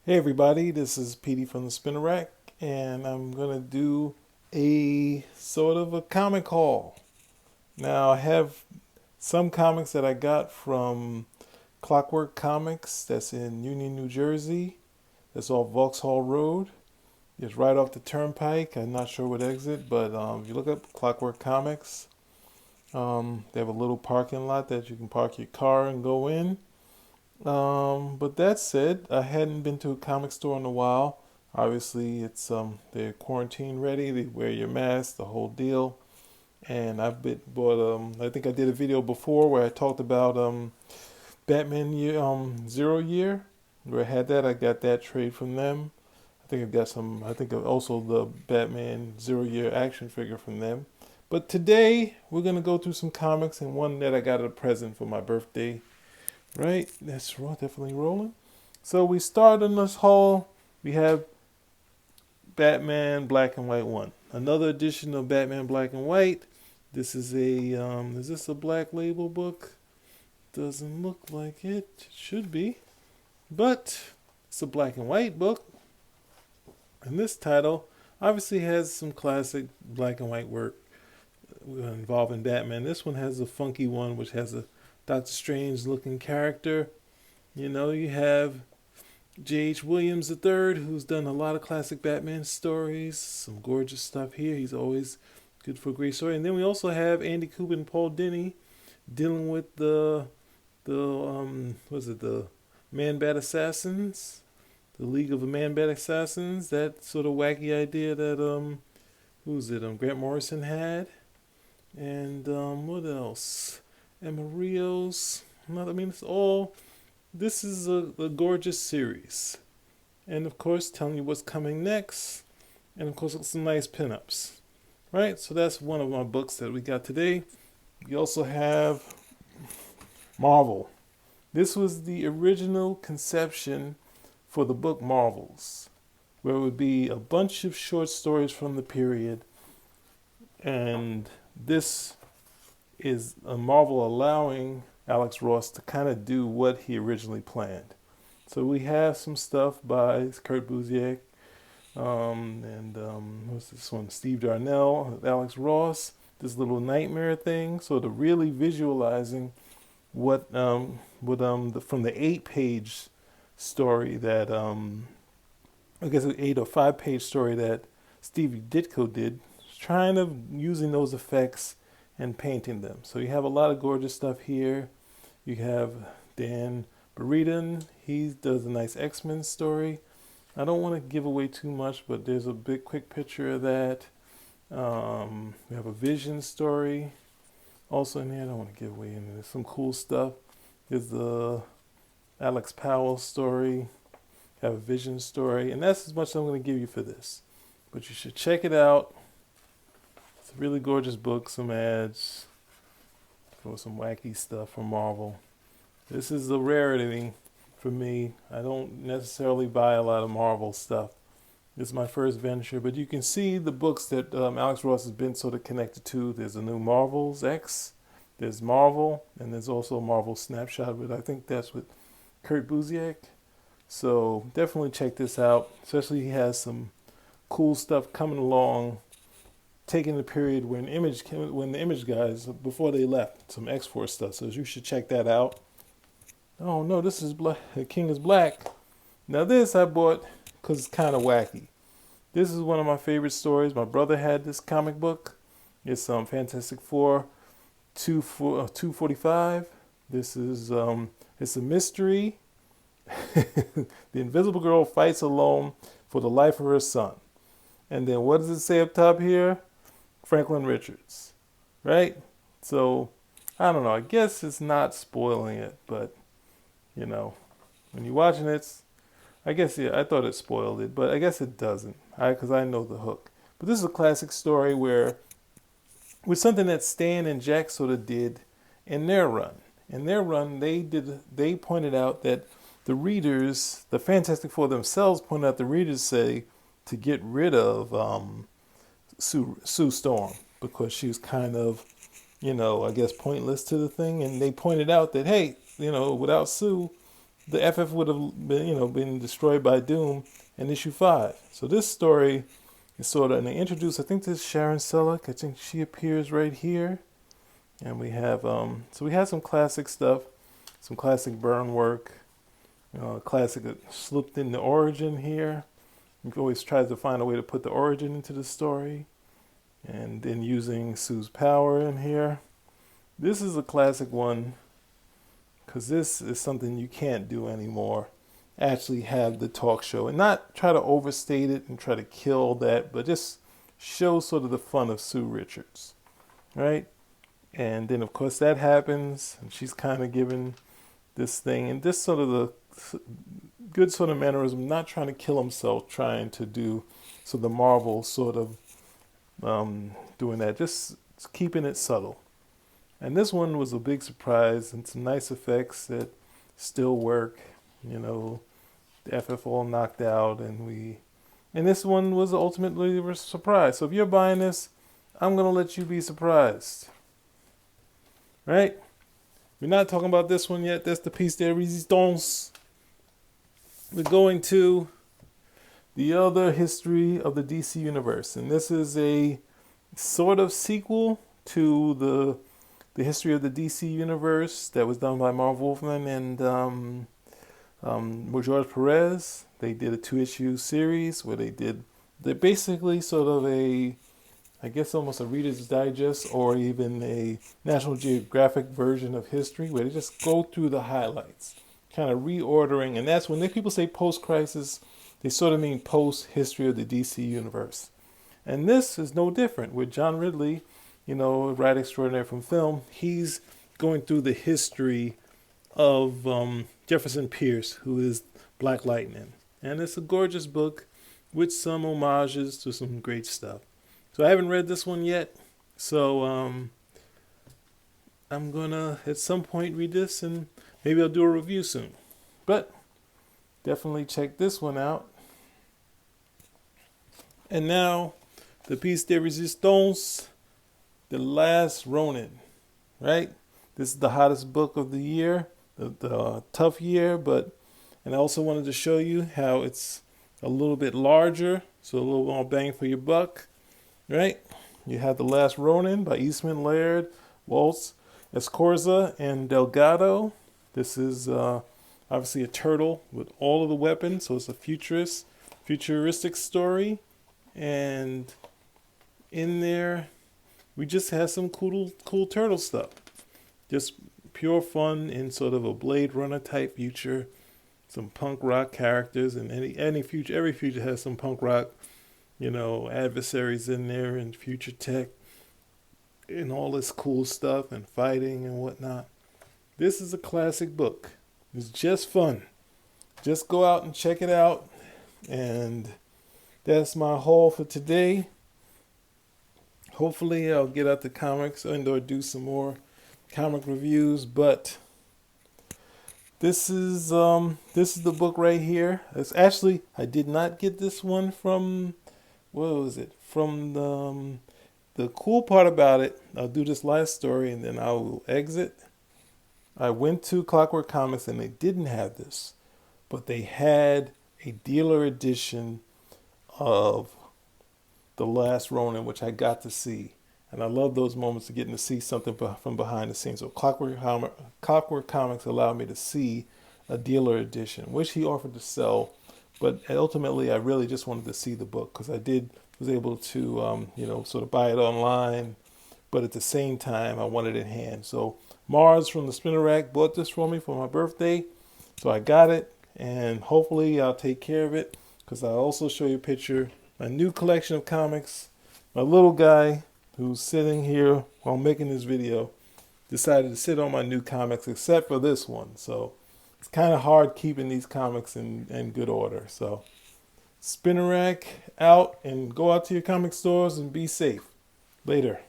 Hey everybody, this is Petey from the Spinner Rack, and I'm gonna do a sort of a comic haul. Now I have some comics that I got from Clockwork Comics that's in Union, New Jersey. That's off Vauxhall Road. It's right off the turnpike. I'm not sure what exit, but if you look up Clockwork Comics, they have a little parking lot that you can park your car and go in. But that said, I hadn't been to a comic store in a while. Obviously, it's they're quarantine ready. They wear your mask, the whole deal. And bought I think I did a video before where I talked about Batman year, Zero Year, where I had that. I got that trade from them. I think I've got some. I think also the Batman Zero Year action figure from them. But today we're gonna go through some comics and one that I got as a present for my birthday. Right, that's definitely rolling. So we start on this haul. We have Batman Black and White 1. Another edition of Batman Black and White. This is is this a black label book? Doesn't look like it. It should be. But it's a black and white book. And this title obviously has some classic black and white work involving Batman. This one has a funky one, which has a Doctor Strange looking character. You have J.H. Williams III, who's done a lot of classic Batman stories. Some gorgeous stuff here. He's always good for a great story. And then we also have Andy Kubin and Paul Dini dealing with the Man Bat Assassins, the League of the Man Bat Assassins. That sort of wacky idea that Grant Morrison had. And what else? Emma Rios. It's all. This is a gorgeous series, and of course, telling you what's coming next, and of course, some nice pinups. Right. So that's one of my books that we got today. You also have Marvel. This was the original conception for the book Marvels, where it would be a bunch of short stories from the period, and this is a Marvel allowing Alex Ross to kind of do what he originally planned. So we have some stuff by Kurt Busiek, what's this one? Steve Darnell, Alex Ross. This little nightmare thing. So to really visualizing from the 8-page story that I guess an 8 or 5-page story that Stevie Ditko did, trying of using those effects and painting them. So you have a lot of gorgeous stuff here. You have Dan Buridan. He does a nice X-Men story. I don't want to give away too much, but there's a big quick picture of that. We have a Vision story also in here. I don't want to give away any. There's some cool stuff. There's the Alex Powell story. Have a Vision story. And that's as much as I'm going to give you for this. But you should check it out. It's a really gorgeous book, some ads for some wacky stuff from Marvel. This is a rarity for me. I don't necessarily buy a lot of Marvel stuff. This is my first venture, but you can see the books that Alex Ross has been sort of connected to. There's a new Marvel's X, there's Marvel, and there's also a Marvel Snapshot, but I think that's with Kurt Busiek. So definitely check this out, especially he has some cool stuff coming along, taking the period when the Image guys, before they left, some X-Force stuff. So you should check that out. Oh no, this is Black. The King is Black. Now this I bought because it's kind of wacky. This is one of my favorite stories. My brother had this comic book. It's Fantastic Four 245. This is it's a mystery. The Invisible Girl fights alone for the life of her son. And then what does it say up top here? Franklin Richards, right? So, I don't know. I guess it's not spoiling it, but, when you're watching it, I guess, I thought it spoiled it, but I guess it doesn't, because I know the hook. But this is a classic story with something that Stan and Jack sort of did in their run. In their run, they pointed out that the readers, the Fantastic Four themselves pointed out the readers say to get rid of Sue Storm because she was kind of, I guess pointless to the thing. And they pointed out that, hey, without Sue, the FF would have been, been destroyed by Doom in issue 5. So this story is sort of, and they introduce, I think this is Sharon Selleck. I think she appears right here. And we have, so we have some classic stuff, some classic burn work, classic slipped in the origin here. We've always tried to find a way to put the origin into the story. And then using Sue's power in here. This is a classic one, because this is something you can't do anymore. Actually have the talk show and not try to overstate it and try to kill that, but just show sort of the fun of Sue Richards, right? And then of course that happens, and she's kind of given this thing, and this sort of the good sort of mannerism, not trying to kill himself, trying to do so the Marvel sort of doing that, just keeping it subtle. And this one was a big surprise, and some nice effects that still work, the FF all knocked out, and this one was ultimately a surprise. So if you're buying this, I'm going to let you be surprised. Right? We're not talking about this one yet. That's the piece de resistance. We're going to the other history of the DC Universe. And this is a sort of sequel to the history of the DC Universe that was done by Marv Wolfman and George Perez. They did a 2-issue series where they basically sort of I guess almost a Reader's Digest or even a National Geographic version of history, where they just go through the highlights, kind of reordering. And that's when people say post-crisis, they sort of mean post-history of the DC Universe. And this is no different with John Ridley, writer extraordinaire from film. He's going through the history of Jefferson Pierce, who is Black Lightning. And it's a gorgeous book with some homages to some great stuff. So I haven't read this one yet, so I'm going to at some point read this, and maybe I'll do a review soon. But definitely check this one out. And now, the piece de resistance, The Last Ronin, right? This is the hottest book of the year, the tough year, and I also wanted to show you how it's a little bit larger, so a little more bang for your buck, right? You have The Last Ronin by Eastman, Laird, Waltz, Escorza, and Delgado. This is obviously a turtle with all of the weapons, so it's a futuristic story, and in there we just have some cool turtle stuff. Just pure fun in sort of a Blade Runner type future. Some punk rock characters, and every future has some punk rock, adversaries in there, and future tech, and all this cool stuff, and fighting and whatnot. This is a classic book. It's just fun. Just go out and check it out. And that's my haul for today. Hopefully I'll get out the comics or do some more comic reviews, but this is the book right here. It's actually, I did not get this one from, what was it? From the cool part about it, I'll do this last story and then I will exit. I went to Clockwork Comics and they didn't have this, but they had a dealer edition of The Last Ronin, which I got to see. And I love those moments of getting to see something from behind the scenes. So Clockwork Comics allowed me to see a dealer edition, which he offered to sell. But ultimately, I really just wanted to see the book because I was able to, sort of buy it online. But at the same time, I wanted it in hand. So Mars from the Spinner Rack bought this for me for my birthday. So I got it, and hopefully I'll take care of it because I'll also show you a picture, my new collection of comics. My little guy, who's sitting here while making this video, decided to sit on my new comics except for this one. So it's kind of hard keeping these comics in good order. So Spinner Rack out, and go out to your comic stores and be safe. Later.